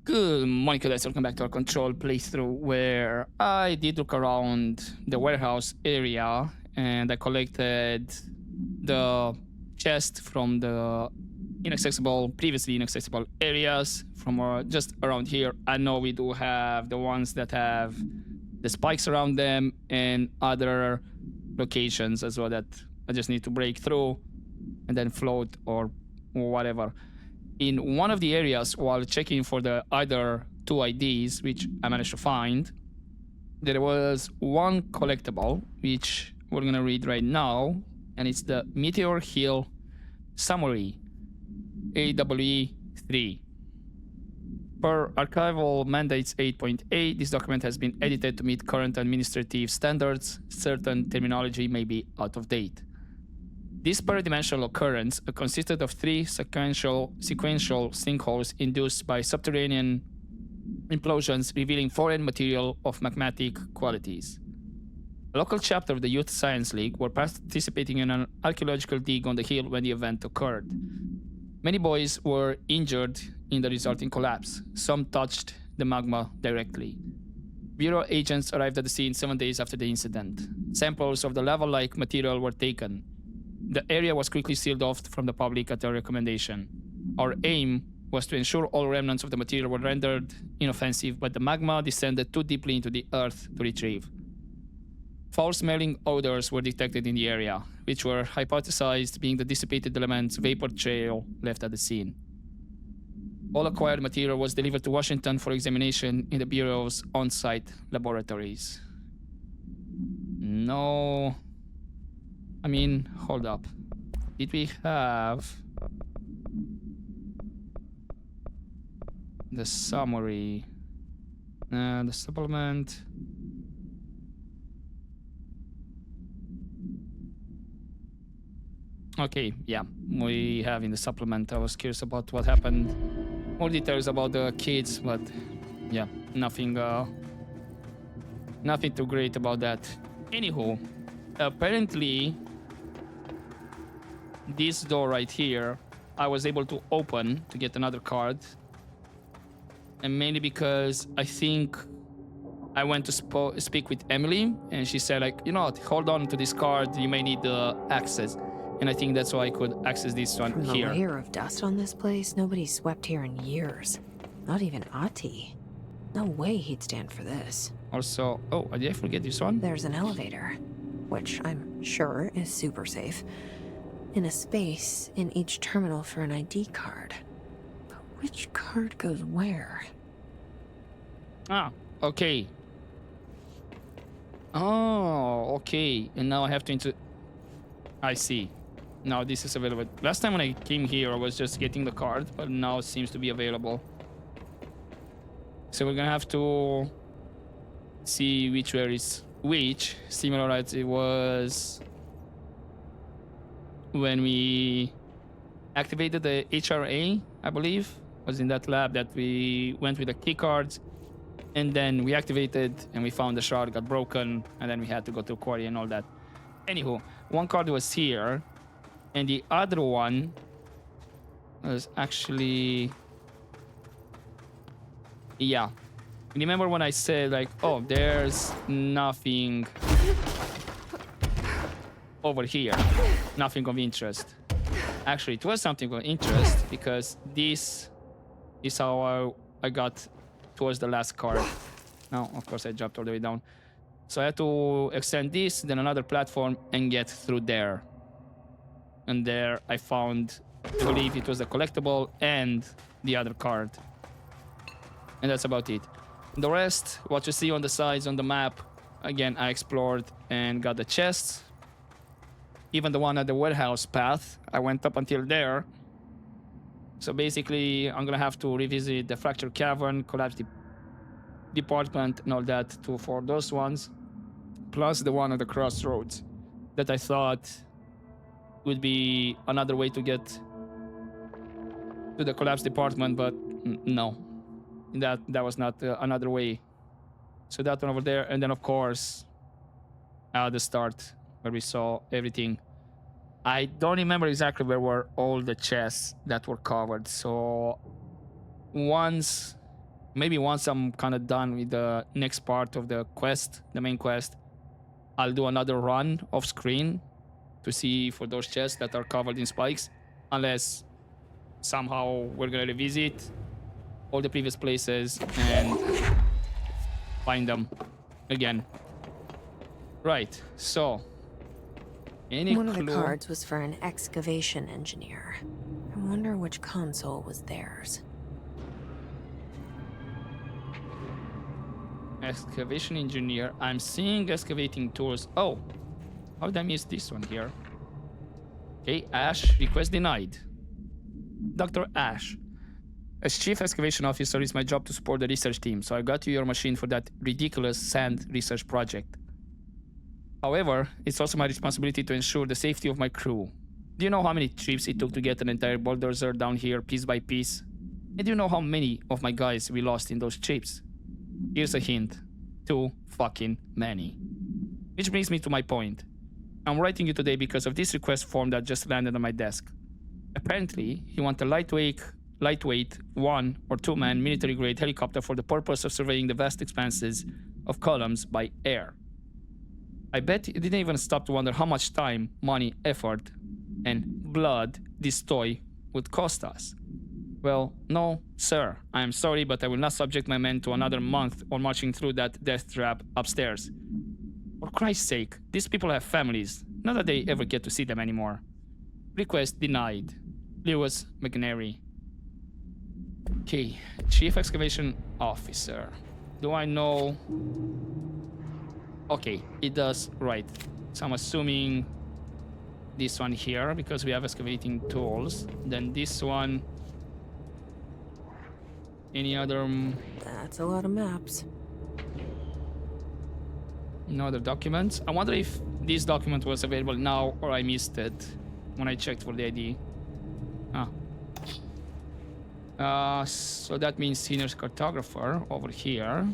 Good morning, guys. Welcome back to our control playthrough where I did look around the warehouse area and I collected the chest from the previously inaccessible areas from just around here. I know we do have the ones that have the spikes around them and other locations as well that I just need to break through and then float or whatever. In one of the areas, while checking for the other two IDs, which I managed to find, there was one collectible, which we're gonna read right now, and it's the Meteor Hill Summary, AWE 3. Per Archival Mandates 8.8, this document has been edited to meet current administrative standards. Certain terminology may be out of date. This peridimensional occurrence consisted of three sequential sinkholes induced by subterranean implosions revealing foreign material of magmatic qualities. A local chapter of the Youth Science League were participating in an archaeological dig on the hill when the event occurred. Many boys were injured in the resulting collapse. Some touched the magma directly. Bureau agents arrived at the scene 7 days after the incident. Samples of the lava-like material were taken. The area was quickly sealed off from the public at our recommendation. Our aim was to ensure all remnants of the material were rendered inoffensive, but the magma descended too deeply into the earth to retrieve. Foul-smelling odors were detected in the area, which were hypothesized being the dissipated elements vapor trail left at the scene. All acquired material was delivered to Washington for examination in the Bureau's on-site laboratories. No... I mean, hold up. Did we have the summary? The supplement. Okay, yeah, we have in the supplement. I was curious about what happened. More details about the kids, but yeah, nothing too great about that. Anywho, apparently this door right here I was able to open to get another card, and mainly because I think I went to speak with Emily and she said, like, you know what, hold on to this card, you may need the access, and I think that's why I could access this one. From the here. layer of dust on this place, nobody's swept here in years. Not even Ati. No way he'd stand for this. Also, oh, did I forget this one? There's an elevator, which I'm sure is super safe, in a space in each terminal for an ID card. But which card goes where? Ah, okay. Oh, okay. And now I have to I see. Now this is available. Last time when I came here, I was just getting the card, but now it seems to be available. So we're gonna have to see which where is which. Similar as it was when we activated the HRA, I believe, was in that lab that we went with the key cards, and then we activated and we found the shard got broken, and then we had to go to quarry and all that. Anywho, one card was here, and the other one was actually, yeah. Remember when I said, like, oh, there's nothing over here, nothing of interest. Actually, it was something of interest because this is how I got towards the last card. Now, of course, I jumped all the way down. So I had to extend this, then another platform, and get through there. And there I found, I believe it was the collectible and the other card. And that's about it. The rest, what you see on the sides on the map, again, I explored and got the chests. Even the one at the warehouse path, I went up until there. So basically, I'm gonna have to revisit the fractured cavern, collapse department, and all that too for those ones. Plus the one at the crossroads that I thought would be another way to get to the collapse department, but no. That was not another way. So that one over there, and then of course at the start where we saw everything. I don't remember exactly where were all the chests that were covered. So once maybe once I'm kind of done with the next part of the quest, the main quest, I'll do another run off screen to see for those chests that are covered in spikes, unless somehow we're gonna revisit all the previous places and find them again. Right, so any One of the clue? cards was for an excavation engineer. I wonder which console was theirs. Excavation engineer. I'm seeing excavating tools. Oh, how did I miss this one here? Okay, Ash, request denied. Dr. Ash, as chief excavation officer, it's my job to support the research team, so I got you your machine for that ridiculous sand research project. However, it's also my responsibility to ensure the safety of my crew. Do you know how many trips it took to get an entire bulldozer down here piece by piece? And do you know how many of my guys we lost in those trips? Here's a hint. Too fucking many. Which brings me to my point. I'm writing you today because of this request form that just landed on my desk. Apparently, you want a lightweight 1 or 2 man military grade helicopter for the purpose of surveying the vast expanses of columns by air. I bet you didn't even stop to wonder how much time, money, effort, and blood this toy would cost us. Well, no, sir. I am sorry, but I will not subject my men to another month on marching through that death trap upstairs. For Christ's sake, these people have families. Not that they ever get to see them anymore. Request denied. Lewis McNary. Okay, Chief Excavation Officer. Do I know? Okay, it does, right. So I'm assuming this one here, because we have excavating tools. Then this one. Any other? That's a lot of maps. No other documents? I wonder if this document was available now or I missed it when I checked for the ID. So that means senior cartographer over here.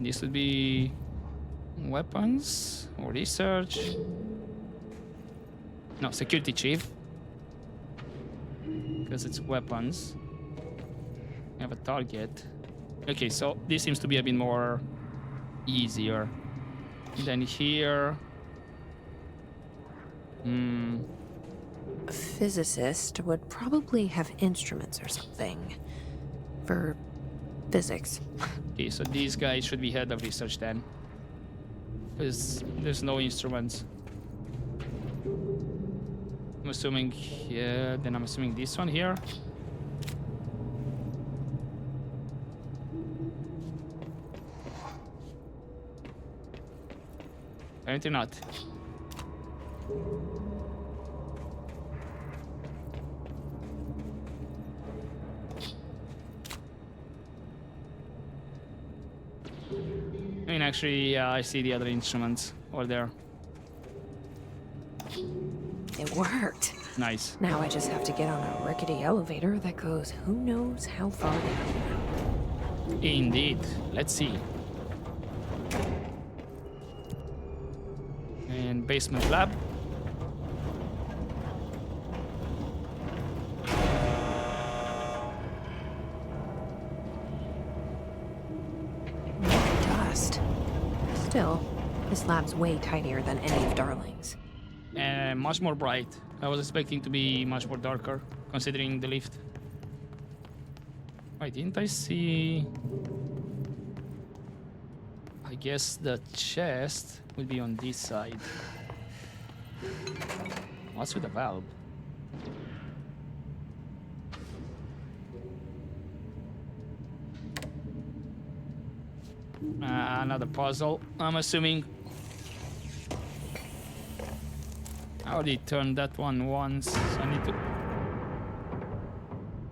This would be weapons or research. No, security chief. Because it's weapons. We have a target. Okay, so this seems to be a bit more easier. Then here. A physicist would probably have instruments or something. For physics. Okay, so these guys should be head of research then. Because there's no instruments. I'm assuming, yeah, then I'm assuming this one here. Apparently not. I mean, actually, yeah, I see the other instruments over there. It worked. Nice. Now I just have to get on a rickety elevator that goes who knows how far down. Indeed. Let's see. And basement lab. Dust. Still, this lab's way tidier than any of Darling's. And much more bright. I was expecting to be much more darker, considering the lift. Wait, didn't I see? I guess the chest will be on this side. What's with the valve? Another puzzle, I'm assuming. I already turned that one once, so I need to...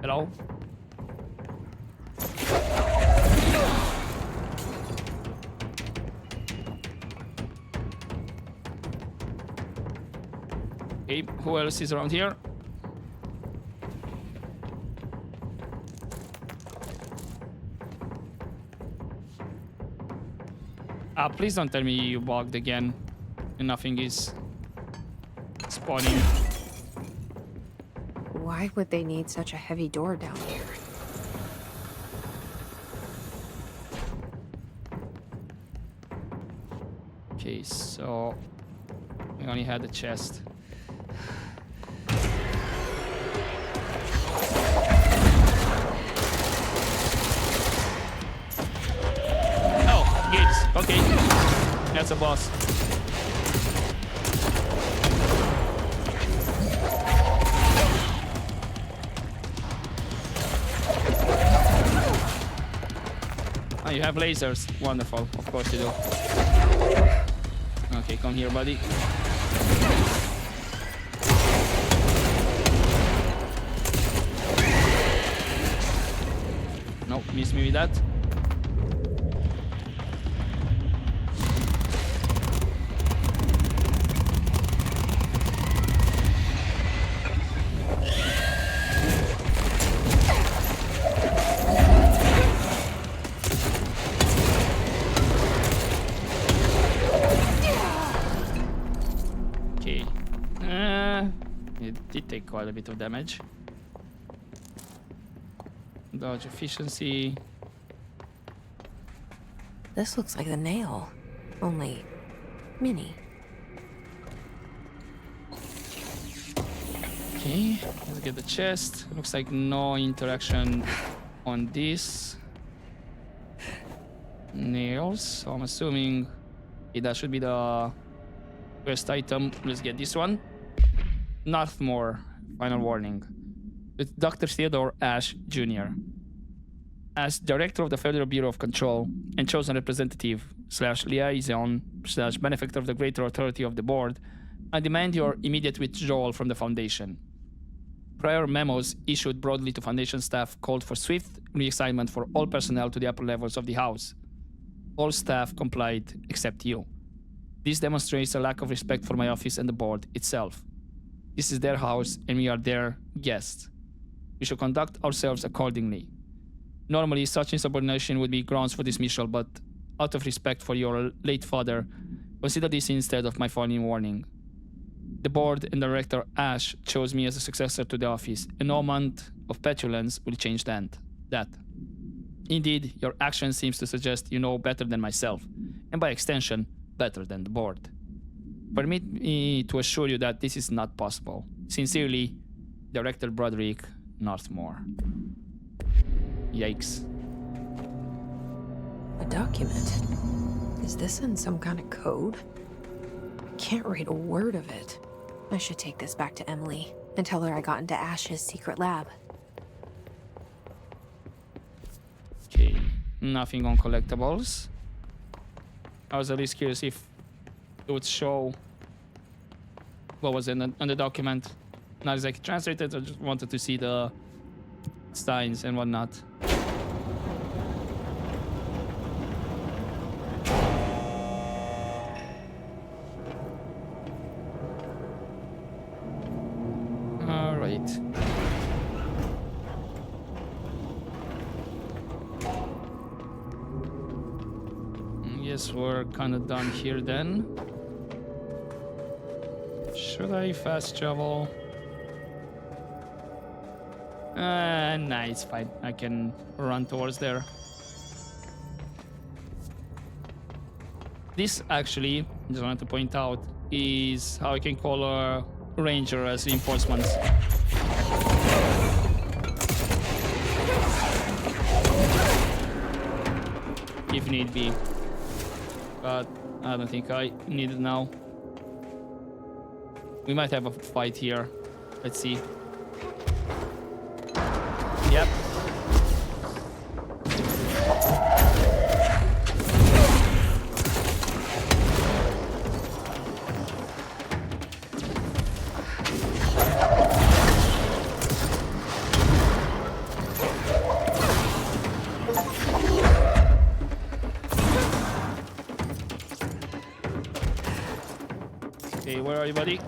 Hello? Okay, who else is around here? Please don't tell me you bugged again and nothing is spawning. Why would they need such a heavy door down here? Okay, so we only had the chest. Oh, gates. Okay, that's a boss. Oh, you have lasers. Wonderful. Of course you do. Okay, come here, buddy. Nope, miss me with that. It did take quite a bit of damage. Dodge efficiency. This looks like the nail, only mini. Okay, let's get the chest. Looks like no interaction on this. Nails, so I'm assuming that should be the first item. Let's get this one. Northmore, final warning. With Dr. Theodore Ash Jr. As Director of the Federal Bureau of Control and chosen representative / liaison / benefactor of the greater authority of the board, I demand your immediate withdrawal from the Foundation. Prior memos issued broadly to Foundation staff called for swift reassignment for all personnel to the upper levels of the House. All staff complied except you. This demonstrates a lack of respect for my office and the board itself. This is their house and we are their guests. We should conduct ourselves accordingly. Normally, such insubordination would be grounds for dismissal, but out of respect for your late father, consider this instead of my final warning. The board and Director Ash chose me as a successor to the office, and no amount of petulance will change that. Indeed, your action seems to suggest you know better than myself, and by extension, better than the board. Permit me to assure you that this is not possible. Sincerely, Director Broderick Northmore. Yikes. A document? Is this in some kind of code? Can't read a word of it. I should take this back to Emily and tell her I got into Ash's secret lab. Okay, nothing on collectibles. I was at least curious if it would show what was in the document. Not exactly translated, I just wanted to see the signs and whatnot. Alright. Guess we're kinda done here then. Should I fast travel? Nah, it's fine. I can run towards there. This actually, just wanted to point out, is how I can call a ranger as reinforcements. If need be. But I don't think I need it now. We might have a fight here. Let's see. Yep. Okay, where are you, buddy?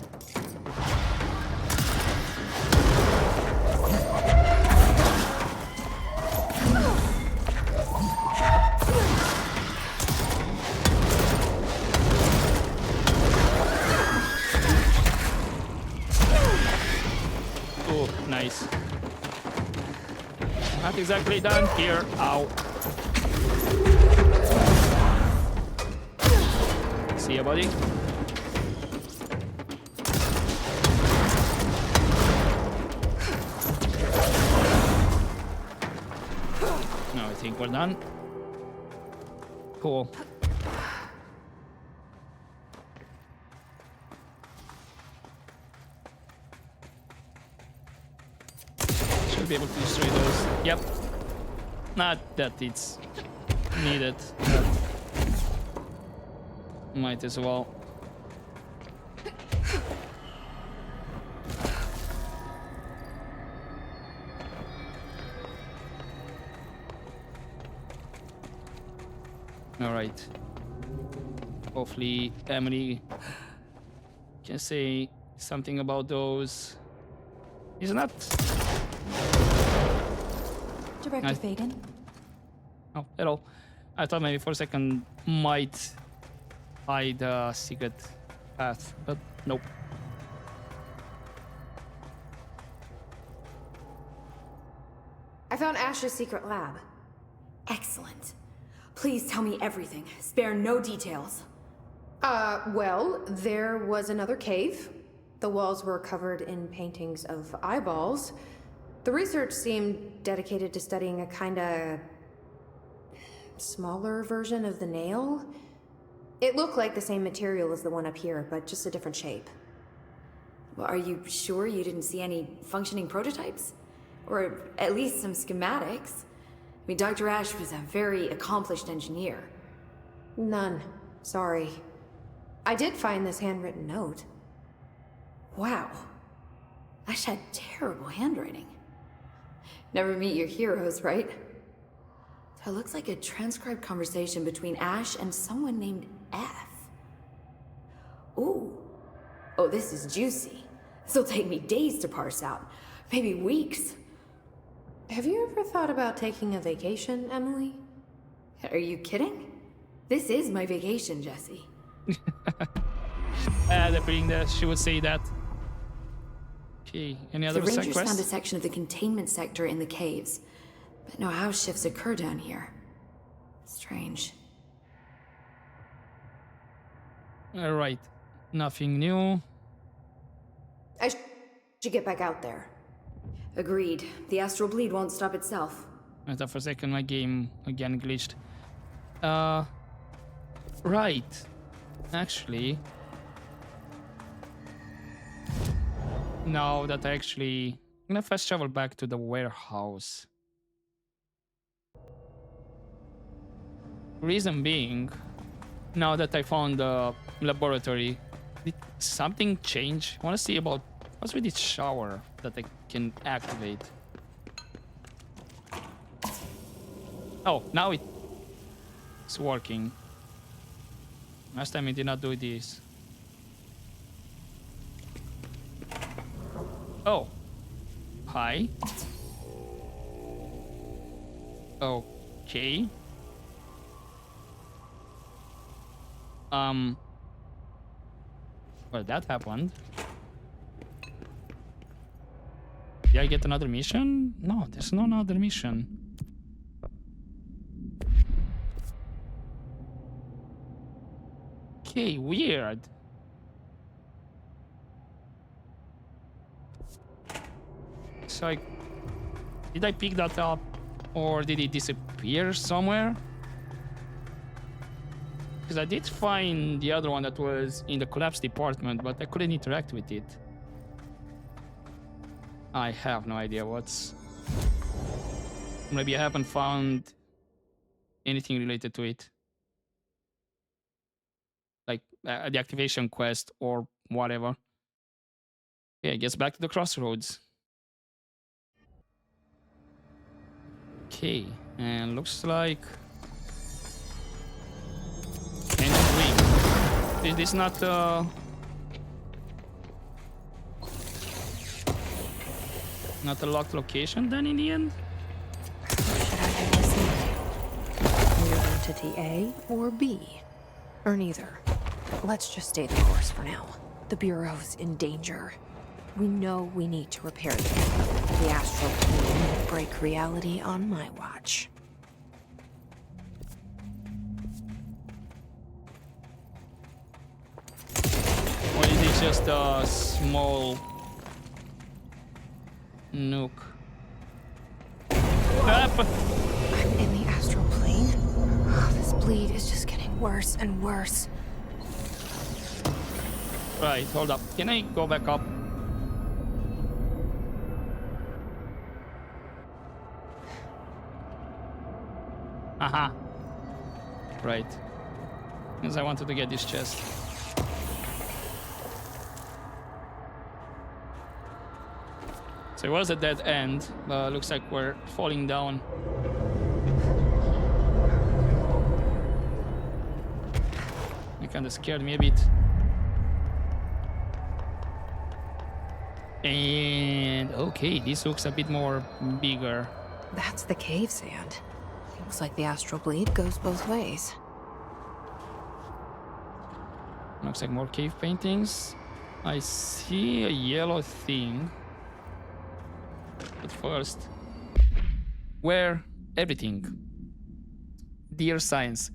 Nice. Not exactly done here. Ow. See ya, buddy. No, I think we're done. Cool. Should be able to destroy those. Yep. Not that it's needed, but might as well. All right. Hopefully Emily can say something about those. Is not. Director Faden. Oh, hello. I thought maybe for a second might hide the secret path, but nope. I found Ash's secret lab. Excellent. Please tell me everything. Spare no details. Well, there was another cave. The walls were covered in paintings of eyeballs. The research seemed dedicated to studying a kinda smaller version of the nail. It looked like the same material as the one up here, but just a different shape. Well, are you sure you didn't see any functioning prototypes? Or at least some schematics? I mean, Dr. Ash was a very accomplished engineer. None. Sorry. I did find this handwritten note. Wow. Ash had terrible handwriting. Never meet your heroes, right? It looks like a transcribed conversation between Ash and someone named F. Ooh. Oh, this is juicy. This'll take me days to parse out. Maybe weeks. Have you ever thought about taking a vacation, Emily? Are you kidding? This is my vacation, Jesse. The feeling that she would say that. Okay, any other The Rangers side found a quests? section of the containment sector in the caves, but no house shifts occur down here. Strange. All right, nothing new. I should get back out there. Agreed. The astral bleed won't stop itself. I thought for a second my game again glitched. Right. Actually, now that I'm gonna fast travel back to the warehouse. Reason being, now that I found the laboratory, did something change? I want to see about what's with this shower that I can activate. Oh, now it's working. Last time it did not do this. Oh. Hi. Okay. Well, that happened. Did I get another mission? No, there's no another mission. Okay, weird. So did I pick that up or did it disappear somewhere? Because I did find the other one that was in the collapse department, but I couldn't interact with it. I have no idea what's... Maybe I haven't found anything related to it. Like the activation quest or whatever. Yeah, I guess back to the crossroads. Okay, and looks like... Engine wing. Is this not not a locked location then in the end? Should I be listening? Weird entity A or B? Or neither. Let's just stay the course for now. The Bureau's in danger. We know we need to repair them. The astral plane will break reality on my watch. Or is it just a small nuke? Up. I'm in the astral plane. Oh, this bleed is just getting worse and worse. Right, hold up. Can I go back up? Aha. Right. Because I wanted to get this chest. So it was a dead end, but looks like we're falling down. It kind of scared me a bit. And okay, this looks a bit more bigger. That's the cave sand. Looks like the astral bleed goes both ways. Looks like more cave paintings. I see a yellow thing. But first, where everything? Dear science,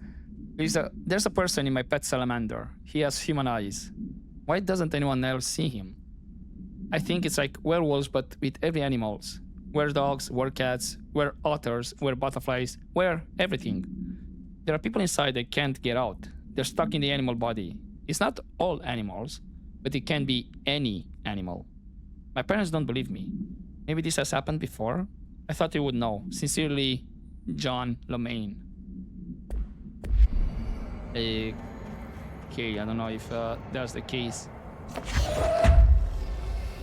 there's a person in my pet salamander. He has human eyes. Why doesn't anyone else see him? I think it's like werewolves, but with every animals. We're dogs, we're cats, we're otters, we're butterflies, we're everything. There are people inside that can't get out. They're stuck in the animal body. It's not all animals, but it can be any animal. My parents don't believe me. Maybe this has happened before? I thought you would know. Sincerely, John Lomaine. Okay, I don't know if that's the case.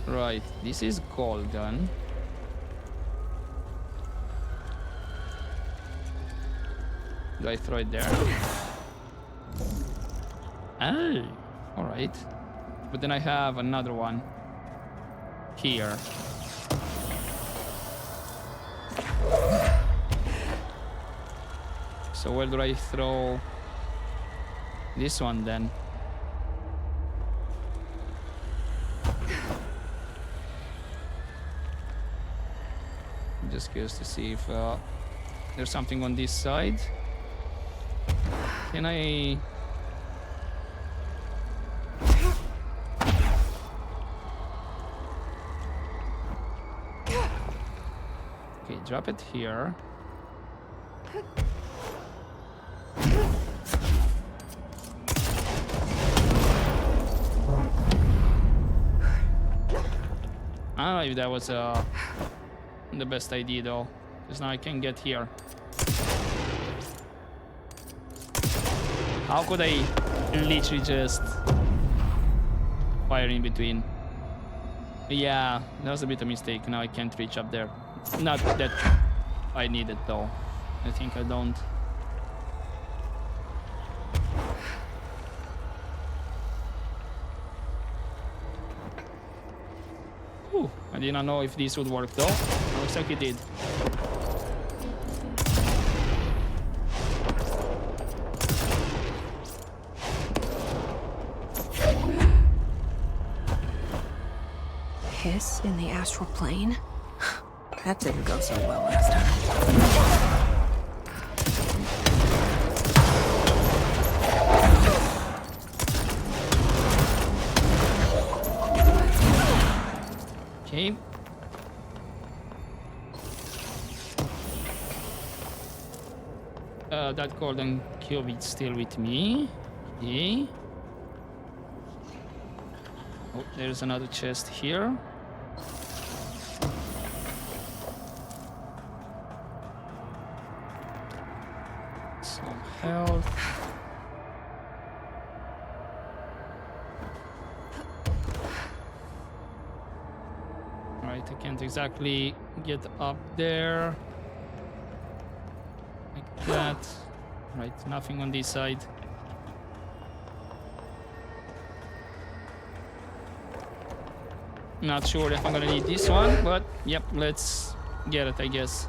Right, this is golden. Do I throw it there? Oh, alright. But then I have another one here. So where do I throw this one then? I'm just curious to see if there's something on this side. Can I... Okay, drop it here. I don't know if that was the best idea though, because now I can get here. How could I literally just fire in between? Yeah, that was a bit of a mistake. Now I can't reach up there. Not that I need it though. I think I don't. Whew, I did not know if this would work though. Looks like it did. Hiss in the astral plane? That didn't go so well last time. Okay. That golden cube is still with me. Okay. Oh, there's another chest here. Some health. Right, I can't exactly get up there. Like that. Right, nothing on this side. Not sure if I'm gonna need this one, but yep, let's get it, I guess.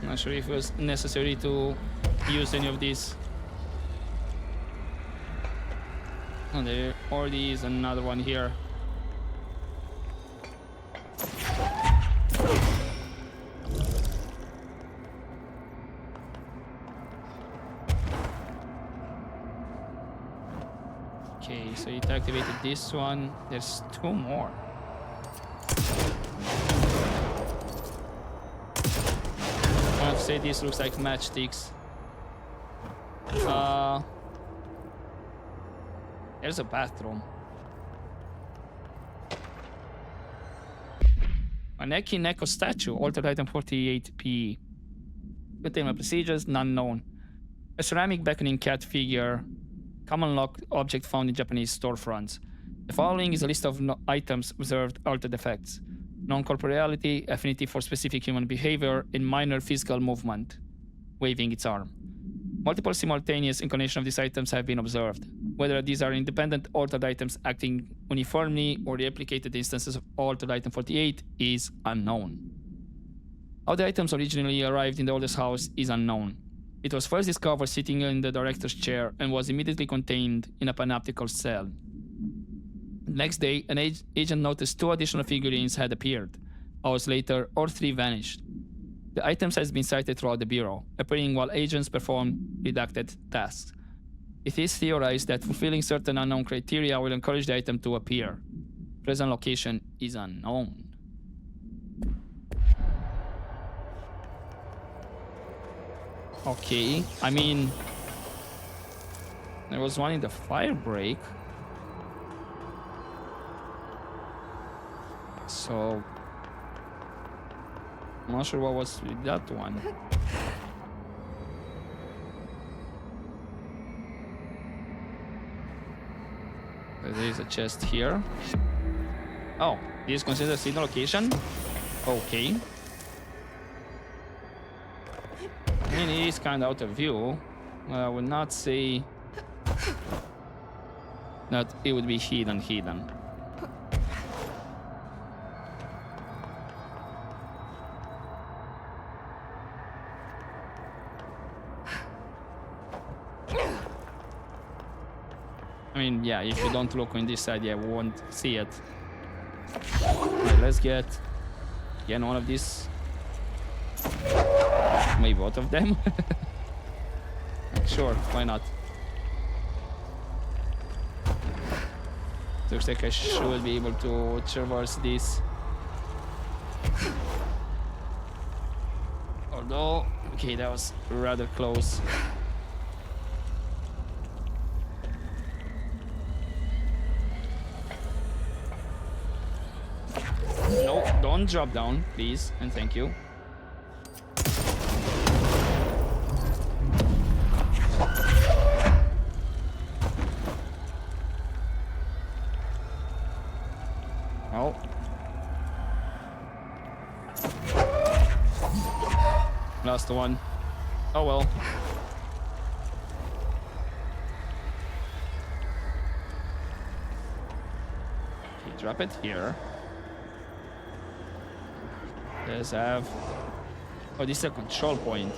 Not sure if it was necessary to use any of these. Oh, there already is another one here. Okay, so it activated this one. There's 2 more. I have to say this looks like matchsticks. There's a bathroom. A Neki Neko statue, altered item 48P. Containment procedures, none known. A ceramic beckoning cat figure, common locked object found in Japanese storefronts. The following is a list of items observed altered effects. Non-corporeality, affinity for specific human behavior, and minor physical movement, waving its arm. Multiple simultaneous incarnations of these items have been observed. Whether these are independent altered items acting uniformly or replicated instances of altered item 48 is unknown. How the items originally arrived in the oldest house is unknown. It was first discovered sitting in the director's chair and was immediately contained in a panoptical cell. The next day, an agent noticed 2 additional figurines had appeared. Hours later, all 3 vanished. The items has been cited throughout the Bureau, appearing while agents perform redacted tasks. It is theorized that fulfilling certain unknown criteria will encourage the item to appear. Present location is unknown. Okay, I mean, there was one in the fire break. So, I'm not sure what was with that one. There is a chest here. Oh, this is considered a signal location? Okay. I mean, it is kind of out of view. I would not say that it would be hidden. I mean, yeah, if you don't look on this side, you won't see it. Okay, let's get again one of these. Maybe both of them. Sure, why not? Looks like I should be able to traverse this. Although, okay, that was rather close. No, don't drop down, please, and thank you. Oh. Last one. Oh well. Okay, drop it here. Let's have... Oh, this is a control point.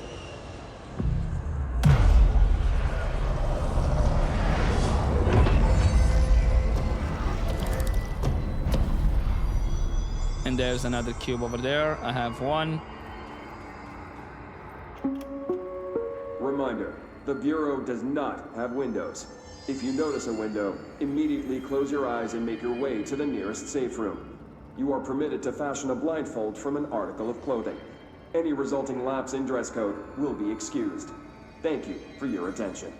And there's another cube over there. I have one. Reminder, the Bureau does not have windows. If you notice a window, immediately close your eyes and make your way to the nearest safe room. You are permitted to fashion a blindfold from an article of clothing. Any resulting lapse in dress code will be excused. Thank you for your attention.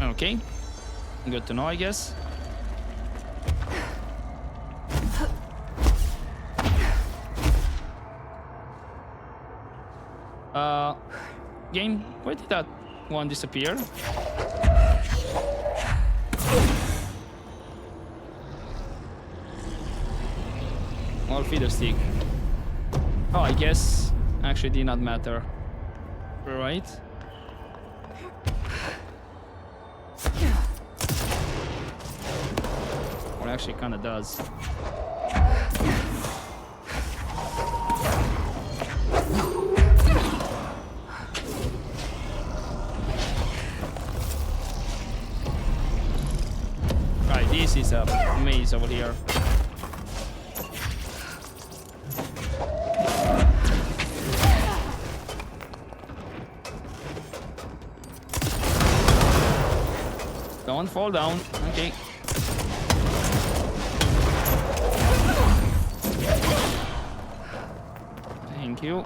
Okay. Good to know, I guess. Game, where did that one disappear? Or feeder stick. Oh, I guess actually did not matter. Right? Or actually kinda does. is a maze over here. Don't fall down. Okay. Thank you.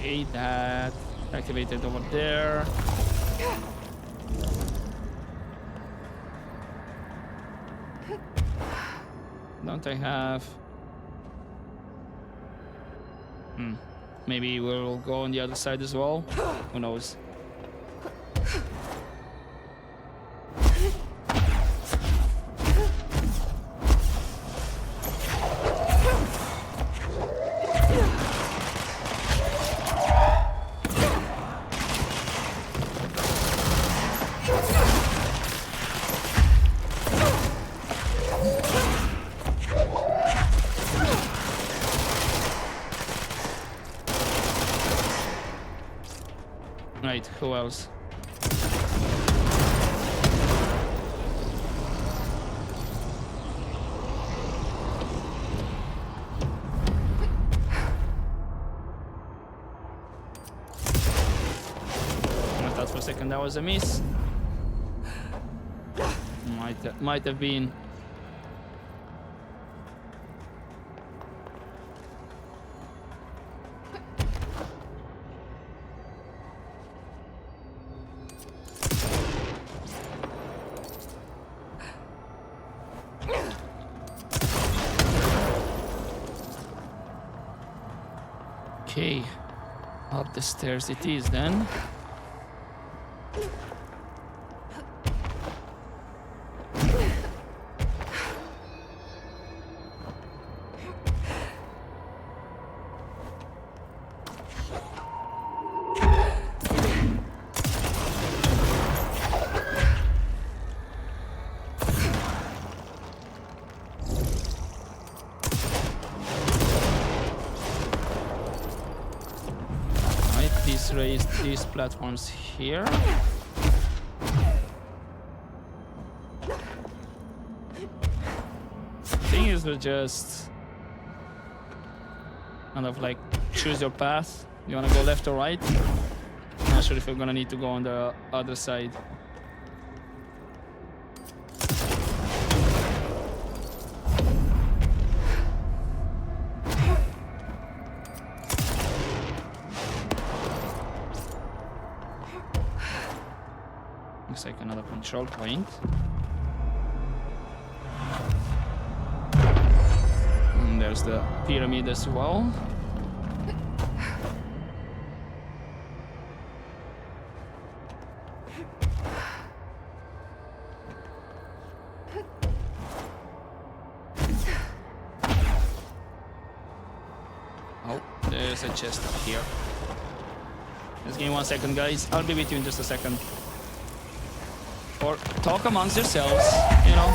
Okay, that activated over there. Don't I have... Maybe we'll go on the other side as well. Who knows? Right, who else? I thought for a second that was a miss. Might have been. Okay, up the stairs it is then. Raise these platforms here. Thing is to just kind of like choose your path. You wanna go left or right? Not sure if you're gonna need to go on the other side. Looks like another control point. And there's the pyramid as well. Oh, there's a chest up here. Just give me 1 second, guys. I'll be with you in just a second. Or talk amongst yourselves, you know.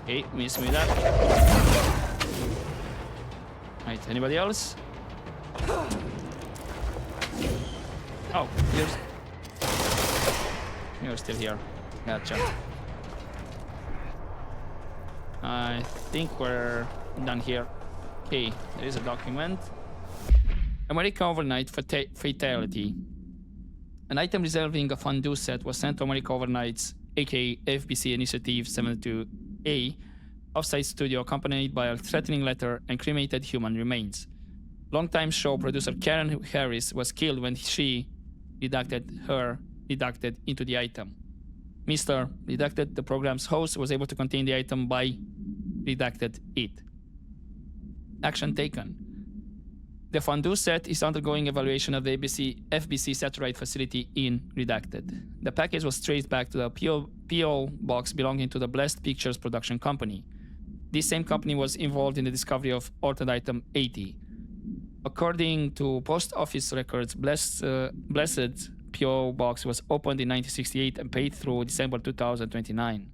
Okay, miss me that. Right, anybody else? Oh, you're still here. Gotcha. I think we're done here. Okay, there is a document. American overnight fatality. An item resembling a fondue set was sent to America Overnight's, aka FBC Initiative 72A, offsite studio accompanied by a threatening letter and cremated human remains. Longtime show producer Karen Harris was killed when she redacted into the item. Mr. Redacted, the program's host, was able to contain the item by redacted it. Action taken. The fondue set is undergoing evaluation of the FBC satellite facility in Redacted. The package was traced back to the PO box belonging to the Blessed Pictures production company. This same company was involved in the discovery of altered item 80. According to post office records, Blessed PO box was opened in 1968 and paid through December 2029.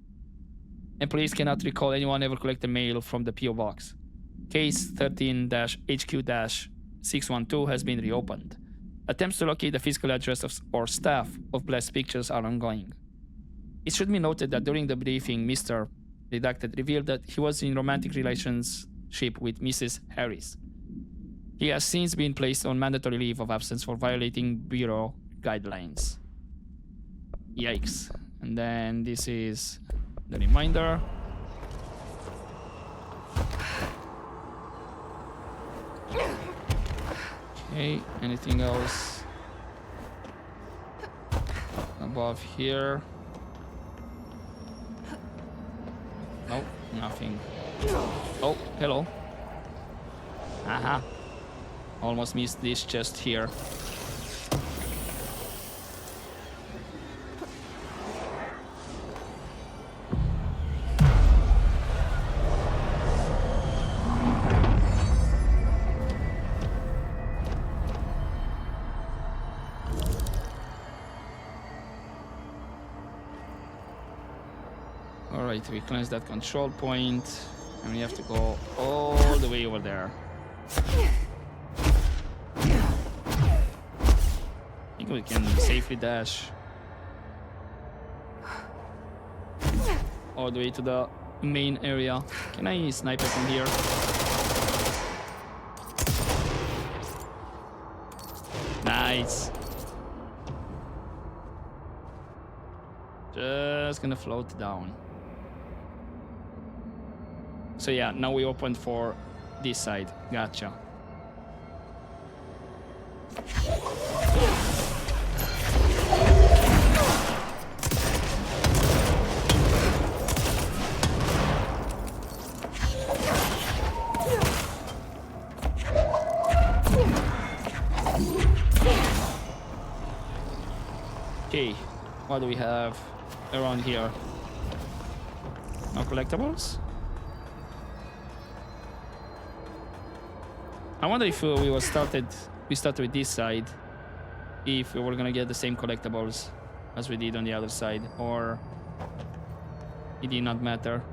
Employees cannot recall anyone ever collected mail from the PO box. Case 13-HQ-612 has been reopened. Attempts to locate the physical address or staff of Blessed Pictures are ongoing. It should be noted that during the briefing, Mr. Redacted revealed that he was in romantic relationship with Mrs. Harris. He has since been placed on mandatory leave of absence for violating bureau guidelines. Yikes. And then this is the reminder. Okay, anything else above here? Nope, nothing. Oh, hello. Aha. Almost missed this chest here. Alright, we cleanse that control point, and we have to go all the way over there. I think we can safely dash all the way to the main area. Can I snipe it from here? Nice. Just gonna float down. So yeah, now we opened for this side. Gotcha. Okay, what do we have around here? No collectibles? I wonder if we started with this side, if we were gonna get the same collectibles as we did on the other side, or it did not matter.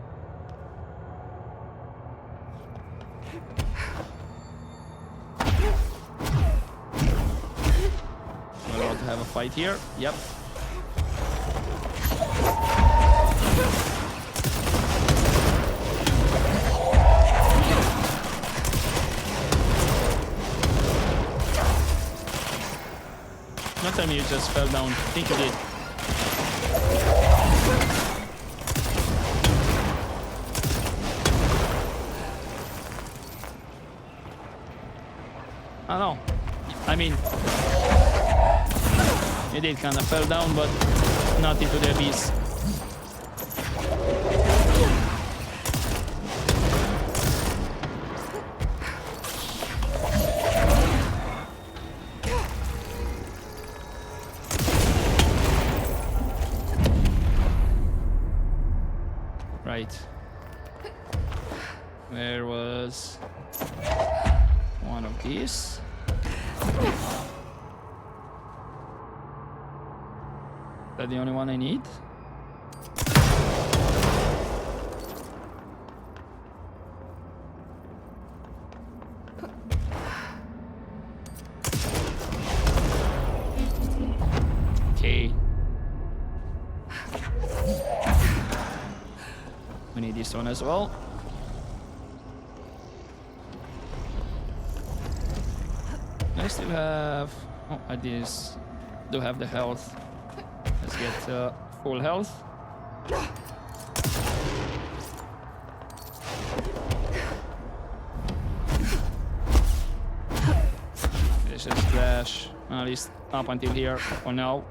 We're allowed to have a fight here. Yep. Not tell me you just fell down. I think you did. I don't know. I mean, you did kind of fell down, but not into the abyss. Right. Where was one of these? Is that the only one I need? Okay. We need this one as well. I still have... Oh, I did this. do have the health. Let's get full health. Let's just crash, at least up until here for now.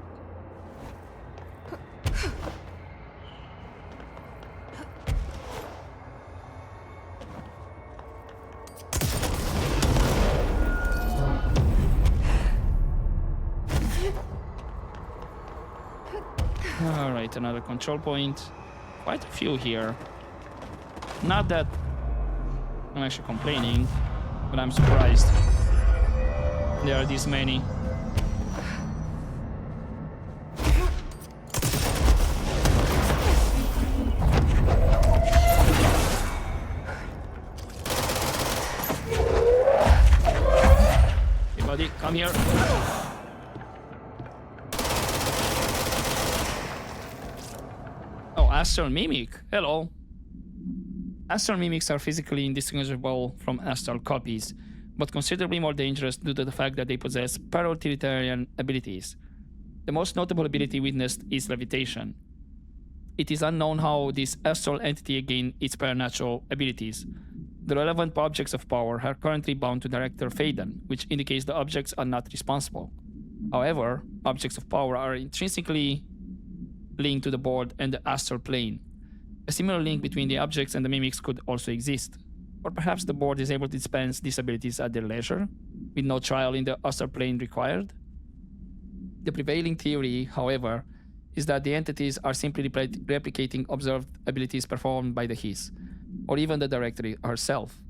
Alright, another control point. Quite a few here. Not that I'm actually complaining, but I'm surprised there are this many. Hey buddy, come here. Astral Mimic. Hello. Astral Mimics are physically indistinguishable from astral copies, but considerably more dangerous due to the fact that they possess para-utilitarian abilities. The most notable ability witnessed is levitation. It is unknown how this astral entity gained its paranatural abilities. The relevant objects of power are currently bound to Director Faden, which indicates the objects are not responsible. However, objects of power are intrinsically linked to the board and the astral plane. A similar link between the objects and the mimics could also exist. Or perhaps the board is able to dispense these abilities at their leisure, with no trial in the astral plane required. The prevailing theory, however, is that the entities are simply replicating observed abilities performed by the Hiss, or even the Director herself,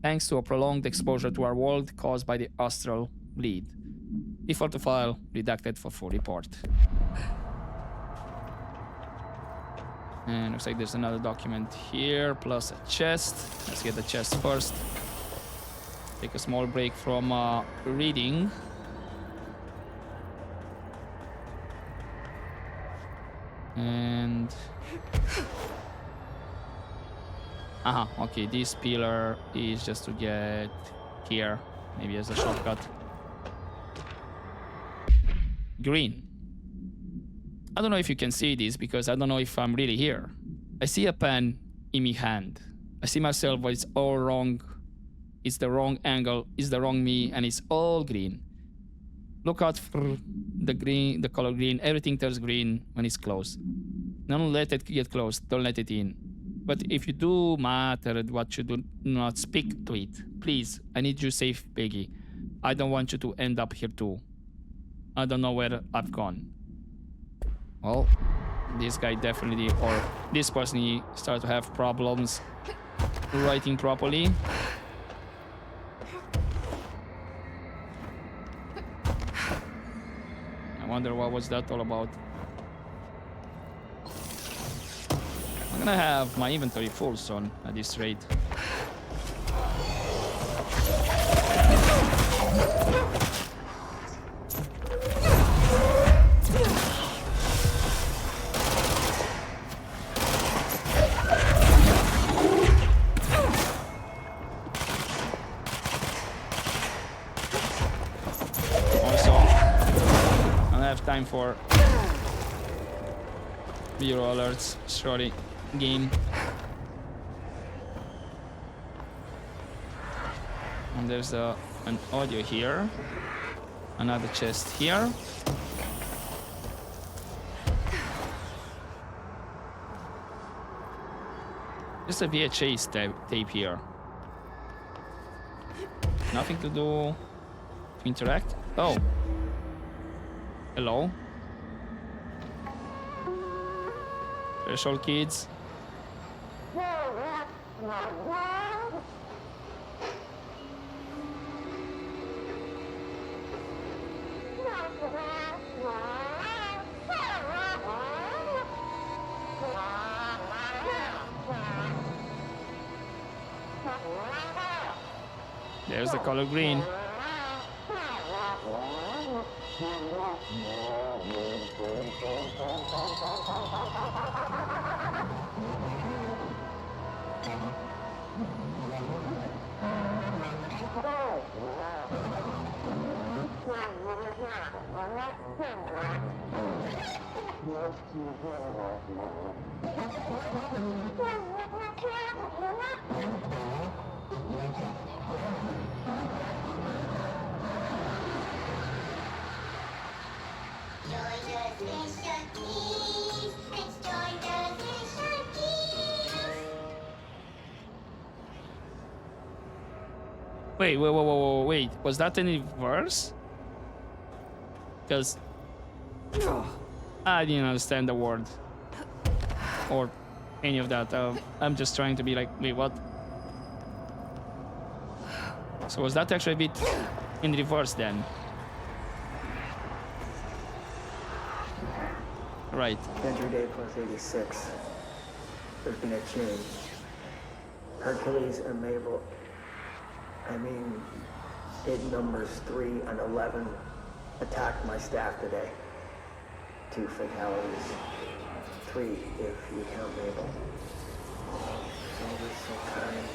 thanks to a prolonged exposure to our world caused by the astral bleed. Default to file, redacted for full report. And looks like there's another document here, plus a chest. Let's get the chest first. Take a small break from reading. And... okay, this pillar is just to get here. Maybe as a shortcut. Green. I don't know if you can see this because I don't know if I'm really here. I see a pen in my hand. I see myself, but it's all wrong. It's the wrong angle, it's the wrong me, and it's all green. Look out for the green, the color green. Everything turns green when it's close. Don't let it get close. Don't let it in. But if you do matter what you do not speak to it, please, I need you safe, Peggy. I don't want you to end up here too. I don't know where I've gone. Well, this guy definitely, or this person started to have problems writing properly. I wonder what was that all about. I'm gonna have my inventory full soon at this rate. Time for video alerts. Sorry, game. And there's an audio here. Another chest here. Just a VHS tape here. Nothing to do to interact. Oh. Hello. Special kids. There's the color green. Wait. Was that any verse? Because I didn't understand the word or any of that. I'm just trying to be like, wait, what? So was that actually a bit in reverse then? Right. Entry day plus 86. There's been a change. Hercules and Mabel. I mean, it numbers 3 and 11 attacked my staff today. 2 fatalities. 3 if you count Mabel. Always so kind.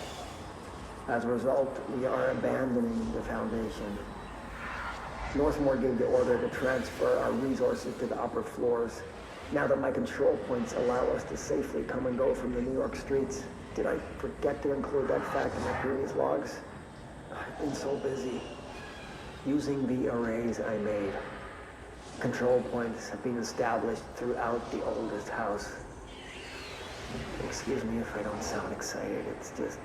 As a result, we are abandoning the Foundation. Northmore gave the order to transfer our resources to the upper floors. Now that my control points allow us to safely come and go from the New York streets, did I forget to include that fact in my previous logs? I've been so busy using the arrays I made. Control points have been established throughout the oldest house. Excuse me if I don't sound excited, it's just...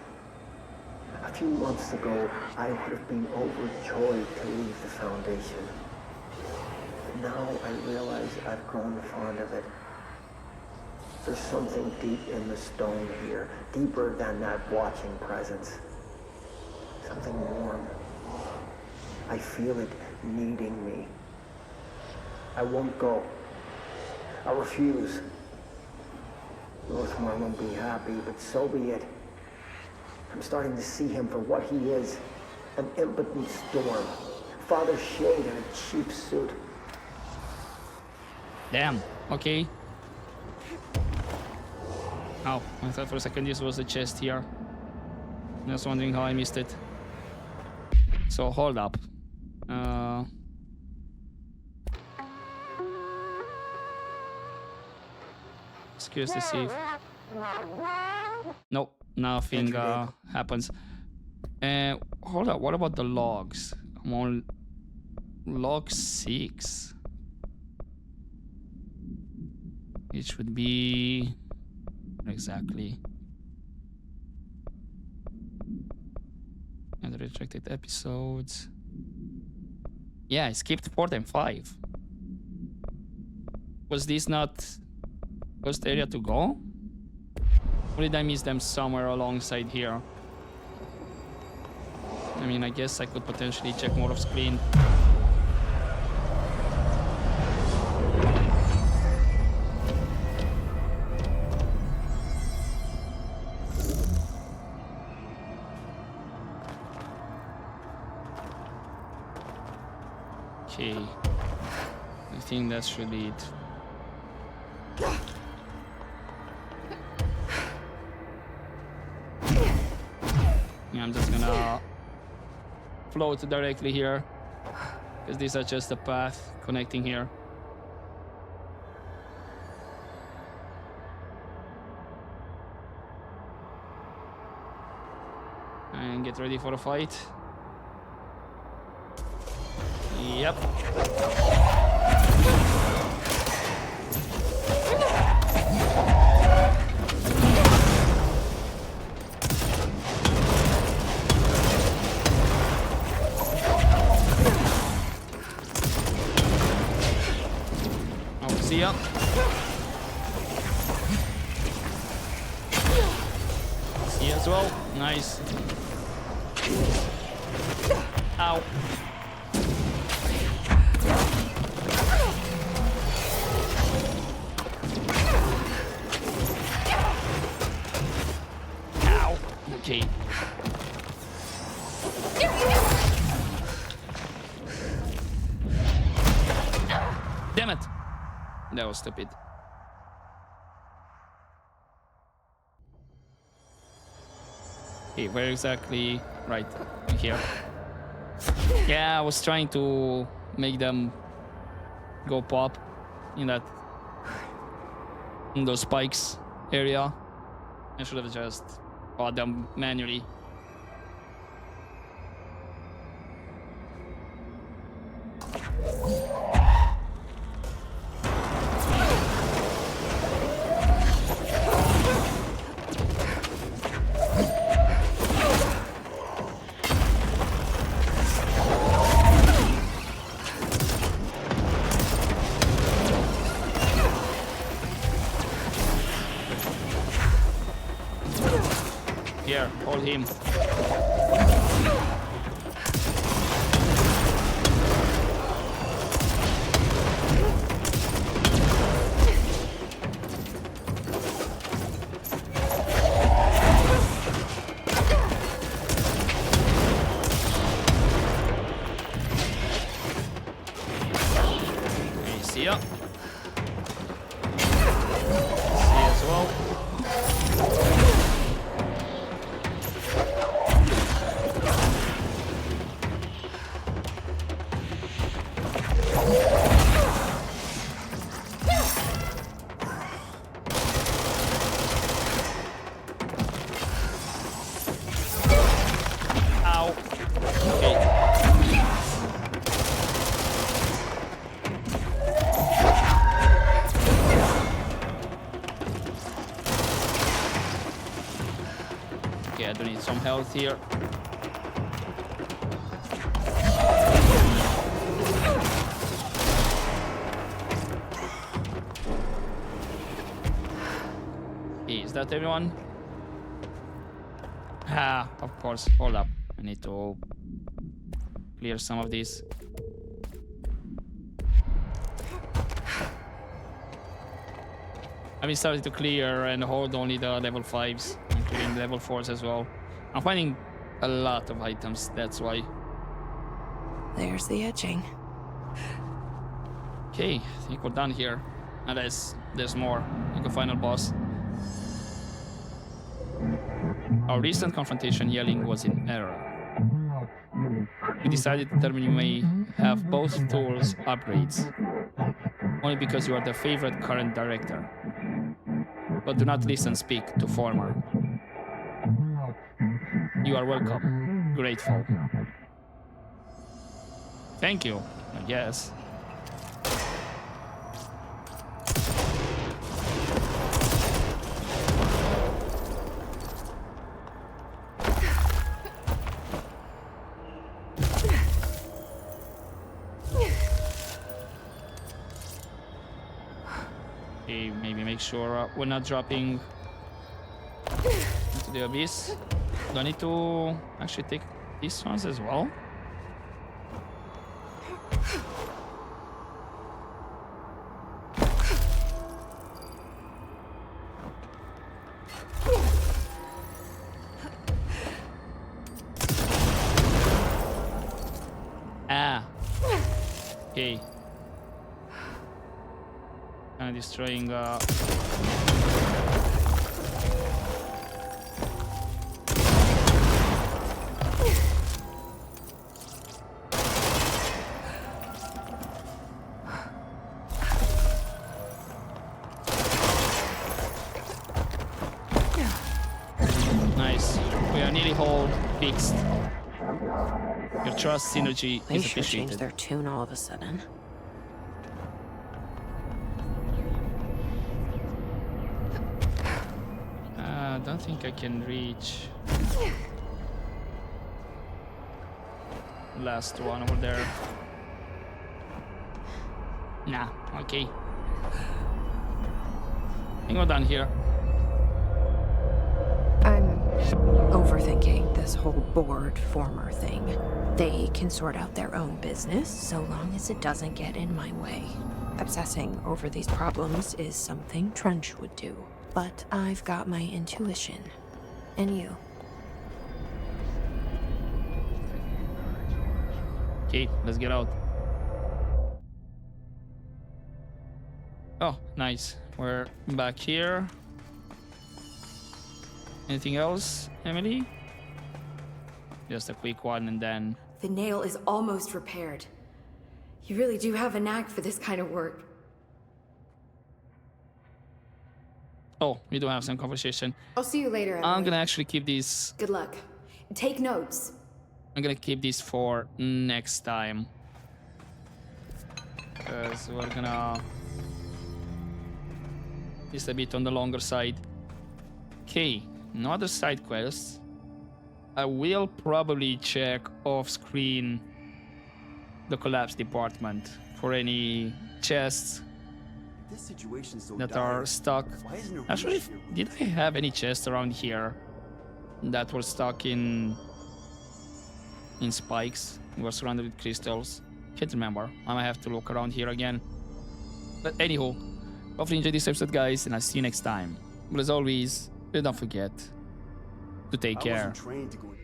A few months ago, I would have been overjoyed to leave the Foundation. But now I realize I've grown fond of it. There's something deep in the stone here, deeper than that watching presence. Something warm. I feel it needing me. I won't go. I refuse. Northmore won't be happy, but so be it. I'm starting to see him for what he is. An impotent storm. Father Shade in a cheap suit. Damn. Okay. Oh, I thought for a second this was a chest here. I was wondering how I missed it. So hold up. Just curious to see if... Nope, nothing happens. Hold up, what about the logs? I'm on log 6. It should be... Exactly. And retracted episodes. Yeah, I skipped 4 and 5. Was this not first area to go? Or did I miss them somewhere alongside here? I mean, I guess I could potentially check more of screen. Okay, I think that should be it. Yeah, I'm just gonna float directly here, because these are just the path connecting here. And get ready for a fight. Yep. Oh, see ya. See ya as well. Nice. Ow. Okay. Damn it! That was stupid. Okay, where exactly? Right here. Yeah, I was trying to make them go pop in those spikes area. I should have just bought them manually. Here, hold him. Okay, see ya. See ya as well. Ow. Okay. Okay, I do need some health here. Okay, is that everyone? Ah, of course. Hold up. I need to clear some of these. I've been starting to clear and hold only the level 5s, including level 4s as well. I'm finding a lot of items, that's why. There's the etching. Okay, I think we're done here. Unless there's more, like a final boss. Our recent confrontation yelling was in error. We decided to determine you may have both Thur's upgrades, only because you are the favorite current director. But do not listen speak to former. You are welcome. Grateful. Thank you, I guess. Okay, maybe make sure we're not dropping into the abyss. Do I need to actually take these ones as well? Ah. Okay. Kind of destroying nice. We are nearly whole, fixed. Your trust synergy They is sure appreciated. changed their tune all of a sudden. I don't think I can reach last one over there. Nah, okay. I think we're done here. I'm overthinking this whole board former thing. They can sort out their own business so long as it doesn't get in my way. Obsessing over these problems is something Trench would do. But I've got my intuition. And you. Okay, let's get out. Oh, nice. We're back here. Anything else, Emily? Just a quick one and then... The nail is almost repaired. You really do have a knack for this kind of work. Oh, we do have some conversation. I'll see you later, Emily. I'm gonna actually keep these. Good luck. Take notes. I'm gonna keep these for next time. Because we're gonna. It's a bit on the longer side. Okay, no other side quests. I will probably check off screen the collapse department for any chests This situation's so that dire. are stuck. Why isn't there Actually, research here? did I have any chests around here that were stuck in spikes? Were surrounded with crystals? Can't remember. I might have to look around here again. But anywho, hopefully you enjoyed this episode, guys, and I'll see you next time. But as always, don't forget to take I care. wasn't trained to go in.